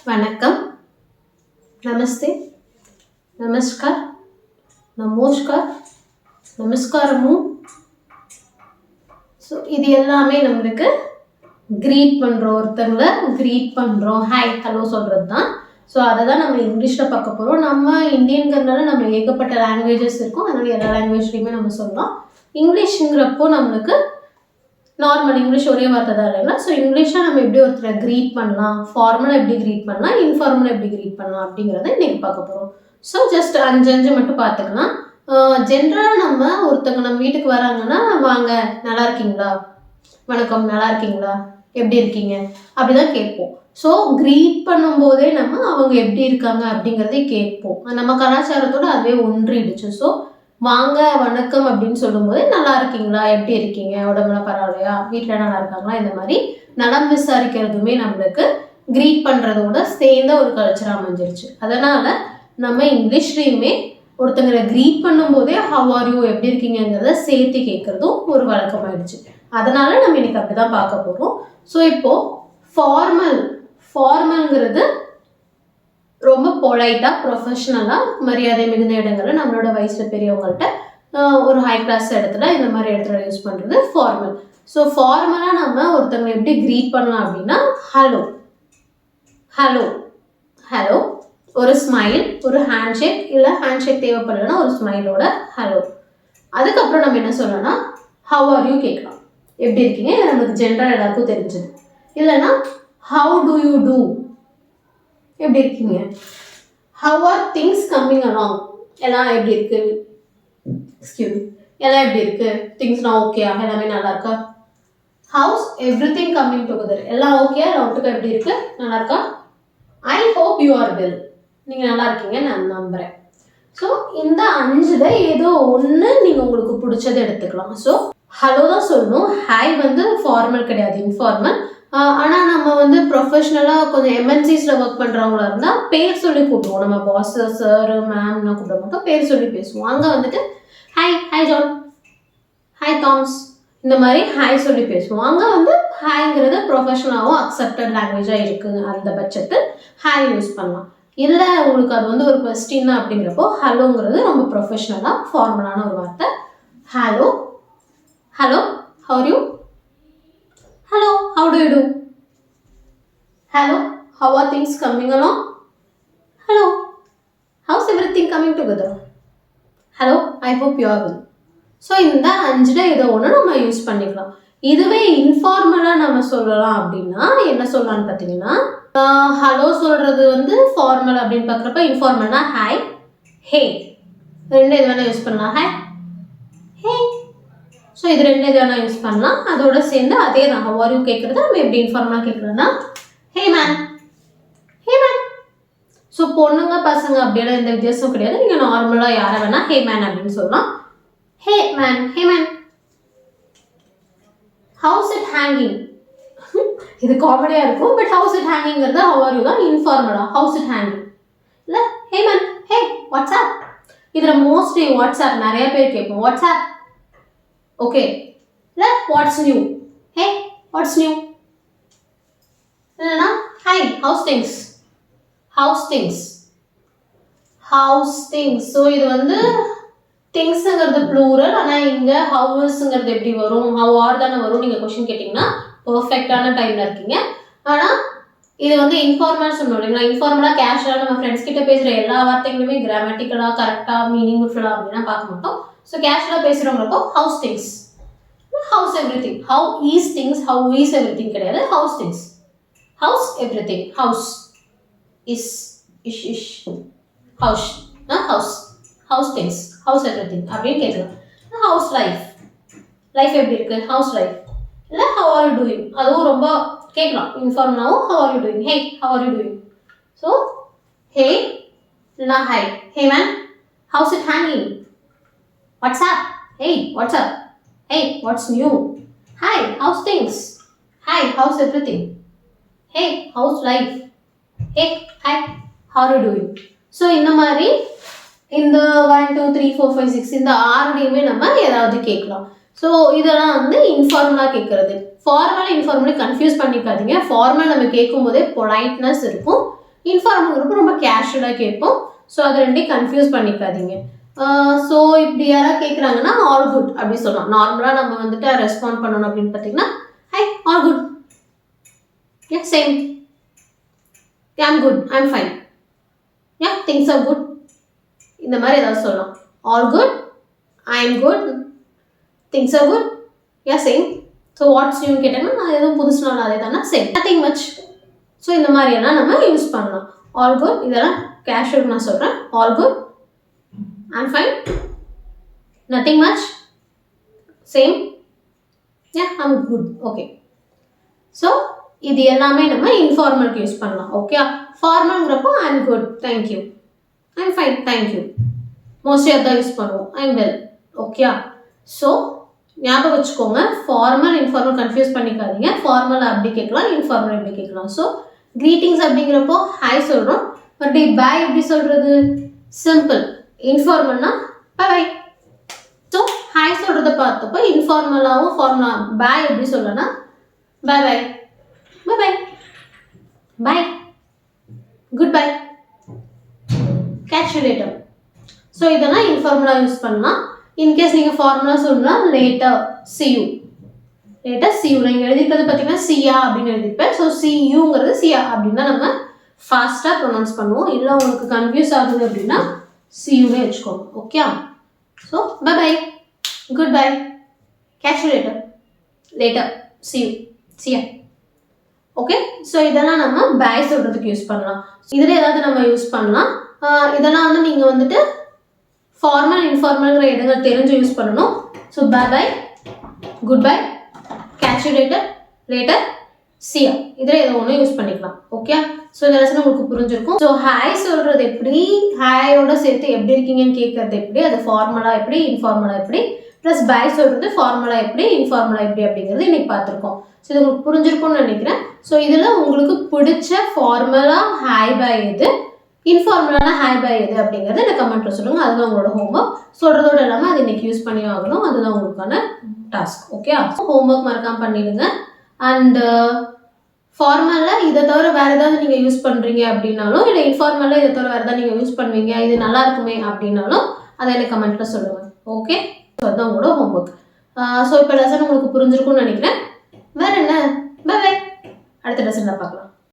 வணக்கம், நமஸ்தே, நமஸ்கார், நமோஸ்கார், நமஸ்காரமு. ஸோ இது எல்லாமே நம்மளுக்கு க்ரீட் பண்ணுறோம், ஒருத்தங்களை க்ரீட் பண்ணுறோம், ஹாய் ஹலோ சொல்கிறது தான். ஸோ அதை தான் நம்ம இங்கிலீஷில் பார்க்க போகிறோம். நம்ம இந்தியன்கிறதுனால நம்ம ஏகப்பட்ட லாங்குவேஜஸ் இருக்கும், அதனால எல்லா லாங்குவேஜ்லேயுமே நம்ம சொல்லலாம். இங்கிலீஷுங்கிறப்போ நம்மளுக்கு நார்மல் இங்கிலீஷ் ஒரே வார்த்தை தான் இல்லைங்களா. ஸோ இங்கிலீஷாக நம்ம எப்படி ஒருத்தரை க்ரீட் பண்ணலாம், ஃபார்மலாக எப்படி க்ரீட் பண்ணலாம், இன்ஃபார்மலாக எப்படி க்ரீட் பண்ணலாம் அப்படிங்கிறத இன்றைக்கி பார்க்க போகிறோம். ஸோ ஜஸ்ட் 5 மட்டும் பார்த்துக்கலாம். ஜென்ரலாக நம்ம ஒருத்தவங்க நம்ம வீட்டுக்கு வராங்கன்னா, வாங்க நல்லா இருக்கீங்களா, வணக்கம் நல்லா இருக்கீங்களா, எப்படி இருக்கீங்க அப்படிதான் கேட்போம். ஸோ க்ரீட் பண்ணும்போதே நம்ம அவங்க எப்படி இருக்காங்க அப்படிங்கிறதே கேட்போம். நம்ம கலாச்சாரத்தோடு அதுவே ஒன்றிடுச்சு. ஸோ வாங்க வணக்கம் அப்படின்னு சொல்லும்போது நல்லா இருக்கீங்களா, எப்படி இருக்கீங்க, உடம்புலாம் பரவாயில்லையா, வீட்டில் நல்லா இருக்காங்களா, இந்த மாதிரி நலம் விசாரிக்கிறதுமே நம்மளுக்கு க்ரீட் பண்ணுறதோட சேர்ந்த ஒரு கல்ச்சராக அமைஞ்சிருச்சு. அதனால் நம்ம இங்கிலீஷ்லேயுமே ஒருத்தங்களை க்ரீட் பண்ணும்போதே ஹவ் ஆர் யூ எப்படி இருக்கீங்கிறத சேர்த்து கேட்குறதும் ஒரு வழக்கமாயிடுச்சு. அதனால் நம்ம இன்னைக்கு அப்படி தான் பார்க்க போகிறோம். ஸோ இப்போது ஃபார்மல்ங்கிறது ரொம்ப பொலைட்டாக ப்ரொஃபஷ்னலாக மரியாதை மிகுந்த இடங்களில் நம்மளோட வயசில் பெரியவங்கள்ட்ட ஒரு ஹை கிளாஸ் இடத்துல இந்த மாதிரி இடத்துல யூஸ் பண்ணுறது ஃபார்மல். ஸோ ஃபார்மலாக நம்ம ஒருத்தவங்களை எப்படி க்ரீட் பண்ணலாம் அப்படின்னா, ஹலோ ஹலோ ஹலோ, ஒரு ஸ்மைல், ஒரு ஹேண்ட்ஷேக், இல்லை ஹேண்ட்ஷேக் தேவைப்படலைன்னா ஒரு ஸ்மைலோட ஹலோ. அதுக்கப்புறம் நம்ம என்ன சொல்லணும்னா ஹவ் ஆர் யூ கேட்கலாம், எப்படி இருக்கீங்க, இது நமக்கு ஜென்ரல் எல்லாருக்கும் தெரிஞ்சுது. இல்லைன்னா ஹவு டு யூ டூ, எப்படி இருக்கீங்க, how are things coming along, எல்லாம் எப்படி இருக்கு, எல்லாம் எப்படி இருக்கு, திங்ஸ்லாம் ஓகேயா, எல்லாமே நல்லா இருக்கா, house every thing coming together, எல்லாம் ஓகேயா, எல்லாத்துக்கும் எப்படி இருக்கு, நல்லா இருக்கா, I hope you are well, நீங்கள் நல்லா இருக்கீங்க நான் நம்புகிறேன். ஸோ இந்த 5 ஏதோ ஒன்று நீங்கள் உங்களுக்கு பிடிச்சதை எடுத்துக்கலாம். ஸோ ஹலோ தான் சொல்லணும். ஹாய் வந்து ஃபார்மல் கிடையாது, இன்ஃபார்மல். ஆனால் நம்ம வந்து ப்ரொஃபஷ்னலாக கொஞ்சம் எம்என்சிஸில் ஒர்க் பண்ணுறவங்களா இருந்தால் பேர் சொல்லி கூப்பிடுவோம். நம்ம பாஸ் சார் மேம்லாம் கூப்பிட மாட்டோம், பேர் சொல்லி பேசுவோம். அங்கே வந்துட்டு ஹாய் ஜான், ஹாய் தாம்ஸ், இந்த மாதிரி ஹாய் சொல்லி பேசுவோம். அங்கே வந்து ஹாய்ங்கிறது ப்ரொஃபஷ்னலாகவும் அக்செப்டட் லாங்குவேஜாக இருக்குது. அந்த பட்சத்தில் ஹாய் யூஸ் பண்ணலாம். இல்லை உங்களுக்கு அது வந்து ஒரு கொஸ்டின் தான் அப்படிங்கிறப்போ ஹலோங்கிறது ரொம்ப ப்ரொஃபஷ்னலாக ஃபார்மலான ஒரு வார்த்தை. Hello hello, have are you, hello, how do you do, hello, how are things coming along, hello, how's everything coming together, hello, I hope you are well. So இந்த 5 ஏதோ ஒன்று நம்ம யூஸ் பண்ணிக்கலாம். இதுவே இன்ஃபார்மலாக நம்ம சொல்லலாம் அப்படின்னா என்ன சொல்லலாம்னு பார்த்தீங்கன்னா, ஹலோ சொல்கிறது வந்து ஃபார்மல் அப்படின்னு பார்க்குறப்ப இன்ஃபார்மல்னா ஹாய், ஹே, 2 இது வேணால் யூஸ் பண்ணலாம், ஹாய், ஹே. ஸோ இது 2 இது வேணால் யூஸ் பண்ணலாம். அதோட சேர்ந்து அதே தான் ஹவ் ஆர் யூ கேட்குறது நம்ம எப்படி இன்ஃபார்மலாக கேட்குறதுனா hey man, hey man. So பொண்ணுங்க பசங்க அப்படியெல்லாம் எந்த வித்தியாசமும் கிடையாது. நீங்கள் நார்மலாக யாரை வேணால் ஹே மேன் அப்படின்னு சொல்லலாம். Hey man, hey man. How's it hanging, இது காமெடியாக இருக்கும். பட் ஹவுஸ் இட் ஹேங்கிங்கிறது ஹவ் ஆர் யூ தான் இன்ஃபார்மலாக. ஹவுஸ் இட் ஹேங்கிங் இல்லை ஹே மேன், ஹே வாட்ஸ்ஆப். இதில் மோஸ்ட்லி வாட்ஸ்ஆப் நிறைய பேர் கேட்போம், வாட்ஸ்ஆப் ஓகே, இல்லை what's new, hey what's new. இல்லைன்னா hi how's things, how's things, how's things. So இது வந்து திங்ஸுங்கிறது ப்ளூரல். ஆனால் இங்கே ஹவுஸுங்கிறது எப்படி வரும், ஹவ் ஆர் தானே வரும். நீங்கள் கொஸ்டின் கேட்டிங்கன்னா பர்ஃபெக்டான டைமில் இருக்கீங்க. ஆனால் இது வந்து இன்ஃபார்மல் சொல்லணும் இல்லைங்களா. இன்ஃபார்மலாக கேஷுவலாக நம்ம ஃப்ரெண்ட்ஸ் கிட்ட பேசுகிற எல்லா வார்த்தைகளுமே கிராமட்டிக்கலாக கரெக்டாக மீனிங்ஃபுல்லாக அப்படின்னா பார்க்க மாட்டோம். ஸோ கேஷுவலாக பேசுகிறவங்களுக்கோ how's things, how's everything, how is things, how is everything கிடையாது, how's things, how's everything, how's is ish ish, how's how's, how's things, how's everything அப்படின்னு கேட்கலாம். ஹவுஸ் லைஃப், லைஃப் எப்படி இருக்கு, how's life. இல்லை how are you doing, அதுவும் ரொம்ப கேட்கலாம் இன்ஃபார்மலாகவும். How are you doing, hey how are you doing. So hey இல்லைனா hi, hey man, how's it hanging, WhatsApp, hey WhatsApp, hey what's new, hi how's things, hi how's everything, hey how's life, hey hi how are you doing. So இந்த மாதிரி இந்த 1 2 3 4 5 6 இந்த 6லையுமே நம்ம ஏதாவது கேட்கலாம். So இதெல்லாம் வந்து இன்ஃபார்மலாக கேட்குறது. ஃபார்மலாக இன்ஃபார்மலாக கன்ஃபியூஸ் பண்ணிக்காதீங்க. ஃபார்மல் நம்ம கேட்கும் போதே பொலைட்னஸ் இருக்கும், இன்ஃபார்மல்ங்கிறப்ப ரொம்ப கேஷுவலாக கேட்போம். ஸோ அது ரெண்டையும் கன்ஃபியூஸ் பண்ணிக்காதீங்க. ஸோ இப்படி யாராவது கேட்குறாங்கன்னா ஆல் குட் அப்படி சொல்லலாம். நார்மலாக நம்ம வந்துட்டு ரெஸ்பாண்ட் பண்ணணும் அப்படின்னு பார்த்தீங்கன்னா hi all good, yeah same, yeah I'm good, I'm fine, yeah things are good, இந்த மாதிரி ஏதாவது சொல்லலாம். All good, I am good, things are good, yeah same. So what's நியூன்னு கேட்டாங்கன்னா நான் எதுவும் புதுசுனாலும் அதே தானே சேம், நத்திங் மச். ஸோ இந்த மாதிரியெல்லாம் நம்ம யூஸ் பண்ணலாம். ஆல் குட் இதெல்லாம் கேஷுவல் நான் சொல்கிறேன். All good, I'm fine, nothing much, same, yeah I'm good, okay. So இது எல்லாமே நம்ம இன்ஃபார்மலுக்கு யூஸ் பண்ணலாம். ஓகே, ஃபார்மல்ங்கிறப்போ I'm good, thank you, I'm fine, thank you, mostly அதான் யூஸ் பண்ணுவோம். I'm well, okay. ஸோ ஞாபகம் வச்சுக்கோங்க, ஃபார்மல் இன்ஃபார்மல் கன்ஃபியூஸ் பண்ணிக்காதீங்க. ஃபார்மல் அப்படி கேட்கலாம், இன்ஃபார்மல் எப்படி கேட்கலாம். ஸோ க்ரீட்டிங்ஸ் அப்படிங்கிறப்போ ஹாய் சொல்கிறோம், பட் பாய் எப்படி சொல்கிறது? சிம்பிள். இன்ஃபார்மல்னா பை. ஸோ ஹாய் சொல்கிறத பார்த்தப்போ இன்ஃபார்மலாகவும் ஃபார்மலா பாய் எப்படி சொல்லனா bye bye, bye bye, bye, good bye, catch you later. So இதெல்லாம் இன்ஃபார்மலாக யூஸ் பண்ணலாம். இன்கேஸ் நீங்கள் ஃபார்மலாக சொல்லலாம் later see you, later see you. நீங்கள் எழுதிக்கிறது பார்த்தீங்கன்னா சியா அப்படின்னு எழுதிப்பேன். ஸோ see youங்கிறது சியா அப்படின்னு தான் நம்ம ஃபாஸ்ட்டாக ப்ரொனவுன்ஸ் பண்ணுவோம். இல்லை உங்களுக்கு கன்ஃபியூஸ் ஆகுது அப்படின்னா see you வச்சுக்கோங்க. Okay. So bye bye, good bye, catch you later, later, see you, see ya. Okay. So இதெல்லாம் நம்ம பாய் சொல்கிறதுக்கு யூஸ் பண்ணலாம். இதில் ஏதாவது நம்ம யூஸ் பண்ணலாம். இதெல்லாம் வந்து நீங்கள் வந்துட்டு ஃபார்மல் இன்ஃபார்மல்ங்கிற இடங்கள் தெரிஞ்சு யூஸ் பண்ணணும். So bye bye, good bye, catch you later, later, see ya. இதில் ஏதோ ஒன்று யூஸ் பண்ணிக்கலாம். ஓகே. ஸோ இந்த லெசன் உங்களுக்கு புரிஞ்சிருக்கும். ஸோ ஹாய் சொல்கிறது எப்படி, ஹாயோட சேர்த்து எப்படி இருக்கீங்கன்னு கேட்கறது எப்படி, அது ஃபார்மலாக எப்படி, இன்ஃபார்மலாக எப்படி, ப்ளஸ் பாய் சொல்கிறது ஃபார்மலாக எப்படி, இன்ஃபார்மலாக எப்படி அப்படிங்கிறது இன்னைக்கு பார்த்துருக்கோம். ஸோ இது உங்களுக்கு புரிஞ்சிருக்கும்னு நினைக்கிறேன். ஸோ இதில் உங்களுக்கு பிடிச்ச ஃபார்மலாக ஹாய் பாய் எது, இன்ஃபார்மலான ஹாய் பாய் எது அப்படிங்கிறத இந்த கமெண்ட்டில் சொல்லுங்கள். அதுதான் உங்களோட ஹோம்ஒர்க். சொல்கிறதோடு இல்லாமல் அது இன்னைக்கு யூஸ் பண்ணி ஆகணும். அதுதான் உங்களுக்கான டாஸ்க். ஓகே. ஹோம்ஒர்க் மறக்காமல் பண்ணிடுங்க. அண்ட் ஃபார்மலில் இதை தவிர வேறு ஏதாவது நீங்கள் யூஸ் பண்ணுறீங்க அப்படின்னாலும், இல்லை இன்ஃபார்மலில் இதை தவிர வேறு ஏதாவது நீங்கள் யூஸ் பண்ணுவீங்க இது நல்லா இருக்குமே அப்படின்னாலும் அதை எனக்கு கமெண்ட்டில் சொல்லுங்கள். ஓகே. ஸோ அதுதான் உங்களோட ஹோம்ஒர்க். ஸோ இப்போ லெசன் உங்களுக்கு புரிஞ்சிருக்கும்னு நினைக்கிறேன். வேறு என்ன, பை பை, அடுத்த லெசனில் பார்க்கலாம்.